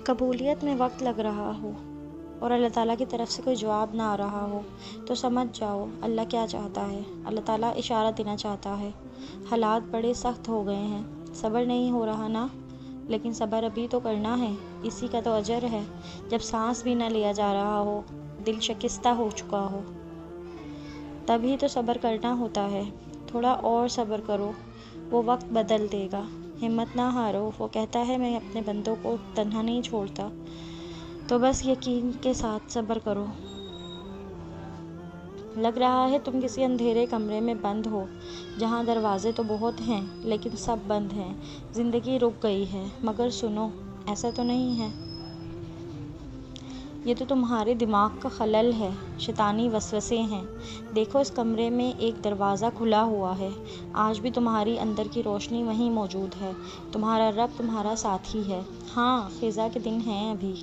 قبولیت میں وقت لگ رہا ہو اور اللہ تعالیٰ کی طرف سے کوئی جواب نہ آ رہا ہو تو سمجھ جاؤ اللہ کیا چاہتا ہے۔ اللہ تعالیٰ اشارہ دینا چاہتا ہے، حالات بڑے سخت ہو گئے ہیں، صبر نہیں ہو رہا نا، لیکن صبر ابھی تو کرنا ہے، اسی کا تو اجر ہے۔ جب سانس بھی نہ لیا جا رہا ہو، دل شکستہ ہو چکا ہو، تبھی تو صبر کرنا ہوتا ہے۔ تھوڑا اور صبر کرو، وہ وقت بدل دے گا۔ ہمت نہ ہارو، وہ کہتا ہے میں اپنے بندوں کو تنہا نہیں چھوڑتا، تو بس یقین کے ساتھ صبر کرو۔ لگ رہا ہے تم کسی اندھیرے کمرے میں بند ہو، جہاں دروازے تو بہت ہیں لیکن سب بند ہیں، زندگی رک گئی ہے، مگر سنو، ایسا تو نہیں ہے۔ یہ تو تمہارے دماغ کا خلل ہے، شیطانی وسوسے ہیں۔ دیکھو، اس کمرے میں ایک دروازہ کھلا ہوا ہے، آج بھی تمہاری اندر کی روشنی وہیں موجود ہے، تمہارا رب تمہارا ساتھی ہے۔ ہاں، خزاں کے دن ہیں ابھی،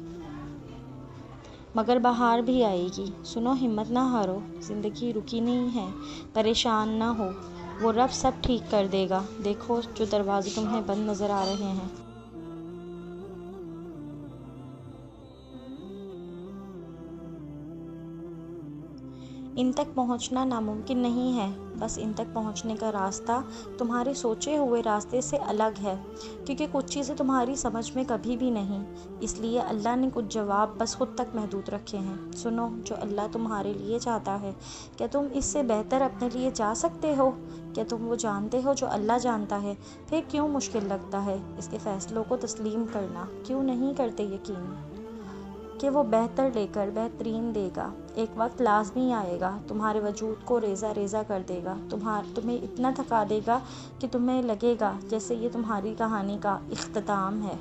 مگر بہار بھی آئے گی۔ سنو، ہمت نہ ہارو، زندگی رکی نہیں ہے، پریشان نہ ہو، وہ رب سب ٹھیک کر دے گا۔ دیکھو، جو دروازے تمہیں بند نظر آ رہے ہیں، ان تک پہنچنا ناممکن نہیں ہے، بس ان تک پہنچنے کا راستہ تمہارے سوچے ہوئے راستے سے الگ ہے، کیونکہ کچھ چیزیں تمہاری سمجھ میں کبھی بھی نہیں، اس لیے اللہ نے کچھ جواب بس خود تک محدود رکھے ہیں۔ سنو، جو اللہ تمہارے لیے چاہتا ہے، کیا تم اس سے بہتر اپنے لیے چاہ سکتے ہو؟ کیا تم وہ جانتے ہو جو اللہ جانتا ہے؟ پھر کیوں مشکل لگتا ہے اس کے فیصلوں کو تسلیم کرنا؟ کیوں نہیں کرتے یقین کہ وہ بہتر لے کر بہترین دے گا؟ ایک وقت لازمی آئے گا، تمہارے وجود کو ریزہ ریزہ کر دے گا، تمہیں اتنا تھکا دے گا کہ تمہیں لگے گا جیسے یہ تمہاری کہانی کا اختتام ہے۔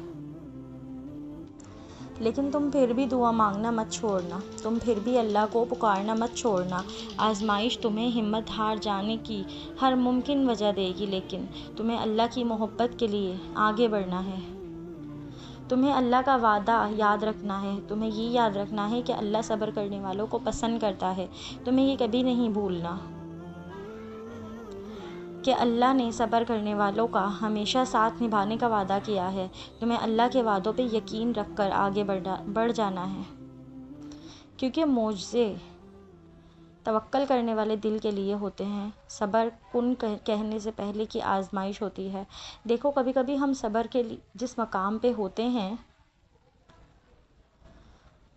لیکن تم پھر بھی دعا مانگنا مت چھوڑنا، تم پھر بھی اللہ کو پکارنا مت چھوڑنا۔ آزمائش تمہیں ہمت ہار جانے کی ہر ممکن وجہ دے گی، لیکن تمہیں اللہ کی محبت کے لیے آگے بڑھنا ہے۔ تمہیں اللہ کا وعدہ یاد رکھنا ہے، تمہیں یہ یاد رکھنا ہے کہ اللہ صبر کرنے والوں کو پسند کرتا ہے۔ تمہیں یہ کبھی نہیں بھولنا کہ اللہ نے صبر کرنے والوں کا ہمیشہ ساتھ نبھانے کا وعدہ کیا ہے۔ تمہیں اللہ کے وعدوں پہ یقین رکھ کر آگے بڑھ جانا ہے، کیونکہ معجزے توکل کرنے والے دل کے لیے ہوتے ہیں، صبر کن کہنے سے پہلے کی آزمائش ہوتی ہے۔ دیکھو، کبھی کبھی ہم صبر کے جس مقام پہ ہوتے ہیں،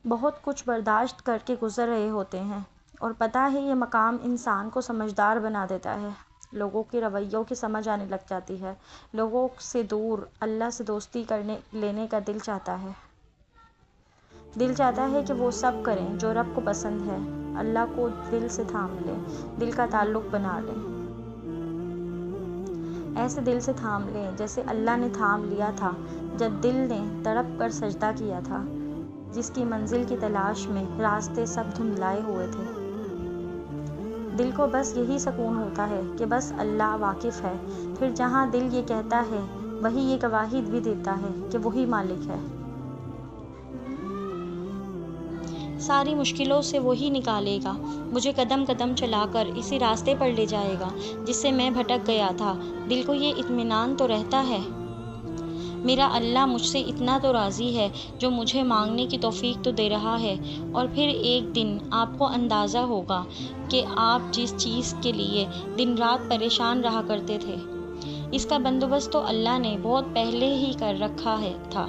بہت کچھ برداشت کر کے گزر رہے ہوتے ہیں، اور پتہ ہے یہ مقام انسان کو سمجھدار بنا دیتا ہے، لوگوں کے رویوں کی سمجھ آنے لگ جاتی ہے، لوگوں سے دور اللہ سے دوستی لینے کا دل چاہتا ہے۔ دل چاہتا ہے کہ وہ سب کریں جو رب کو پسند ہے، اللہ کو دل سے تھام لیں، دل کا تعلق بنا لیں، ایسے دل سے تھام لیں جیسے اللہ نے تھام لیا تھا جب دل نے تڑپ کر سجدہ کیا تھا، جس کی منزل کی تلاش میں راستے سب دھندلائے ہوئے تھے۔ دل کو بس یہی سکون ہوتا ہے کہ بس اللہ واقف ہے، پھر جہاں دل یہ کہتا ہے، وہی یہ گواہی بھی دیتا ہے کہ وہی مالک ہے۔ ساری مشکلوں سے وہی نکالے گا، مجھے قدم قدم چلا کر اسی راستے پر لے جائے گا جس سے میں بھٹک گیا تھا۔ دل کو یہ اطمینان تو رہتا ہے، میرا اللہ مجھ سے اتنا تو راضی ہے، جو مجھے مانگنے کی توفیق تو دے رہا ہے۔ اور پھر ایک دن آپ کو اندازہ ہوگا کہ آپ جس چیز کے لیے دن رات پریشان رہا کرتے تھے، اس کا بندوبست تو اللہ نے بہت پہلے ہی کر رکھا تھا۔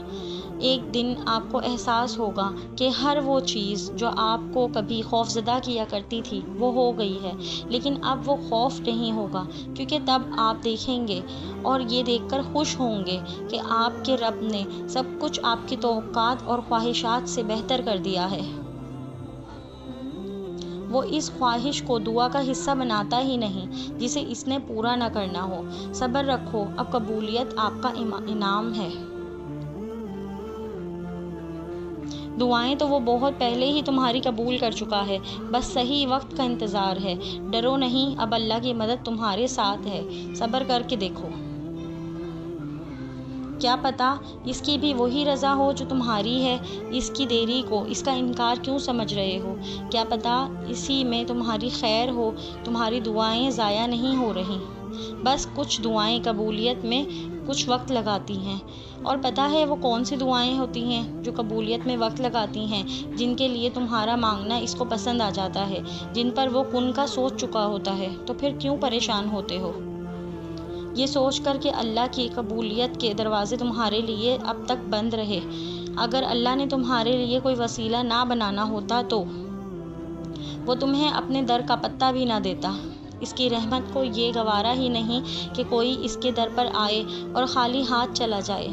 ایک دن آپ کو احساس ہوگا کہ ہر وہ چیز جو آپ کو کبھی خوفزدہ کیا کرتی تھی وہ ہو گئی ہے، لیکن اب وہ خوف نہیں ہوگا، کیونکہ تب آپ دیکھیں گے اور یہ دیکھ کر خوش ہوں گے کہ آپ کے رب نے سب کچھ آپ کی توقعات اور خواہشات سے بہتر کر دیا ہے۔ وہ اس خواہش کو دعا کا حصہ بناتا ہی نہیں جسے اس نے پورا نہ کرنا ہو۔ صبر رکھو، اب قبولیت آپ کا انعام ہے۔ دعائیں تو وہ بہت پہلے ہی تمہاری قبول کر چکا ہے، بس صحیح وقت کا انتظار ہے۔ ڈرو نہیں، اب اللہ کی مدد تمہارے ساتھ ہے، صبر کر کے دیکھو، کیا پتہ اس کی بھی وہی رضا ہو جو تمہاری ہے۔ اس کی دیری کو اس کا انکار کیوں سمجھ رہے ہو؟ کیا پتہ اسی میں تمہاری خیر ہو، تمہاری دعائیں ضائع نہیں ہو رہی۔ بس کچھ دعائیں قبولیت میں کچھ وقت لگاتی ہیں۔ اور پتہ ہے وہ کون سی دعائیں ہوتی ہیں جو قبولیت میں وقت لگاتی ہیں؟ جن کے لیے تمہارا مانگنا اس کو پسند آ جاتا ہے، جن پر وہ کن کا سوچ چکا ہوتا ہے۔ تو پھر کیوں پریشان ہوتے ہو؟ یہ سوچ کر کہ اللہ کی قبولیت کے دروازے تمہارے لیے اب تک بند رہے۔ اگر اللہ نے تمہارے لیے کوئی وسیلہ نہ بنانا ہوتا تو وہ تمہیں اپنے در کا پتہ بھی نہ دیتا۔ اس کی رحمت کو یہ گوارا ہی نہیں کہ کوئی اس کے در پر آئے اور خالی ہاتھ چلا جائے۔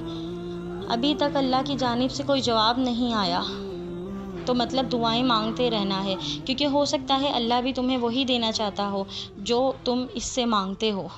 ابھی تک اللہ کی جانب سے کوئی جواب نہیں آیا تو مطلب دعائیں مانگتے رہنا ہے، کیونکہ ہو سکتا ہے اللہ بھی تمہیں وہی دینا چاہتا ہو جو تم اس سے مانگتے ہو۔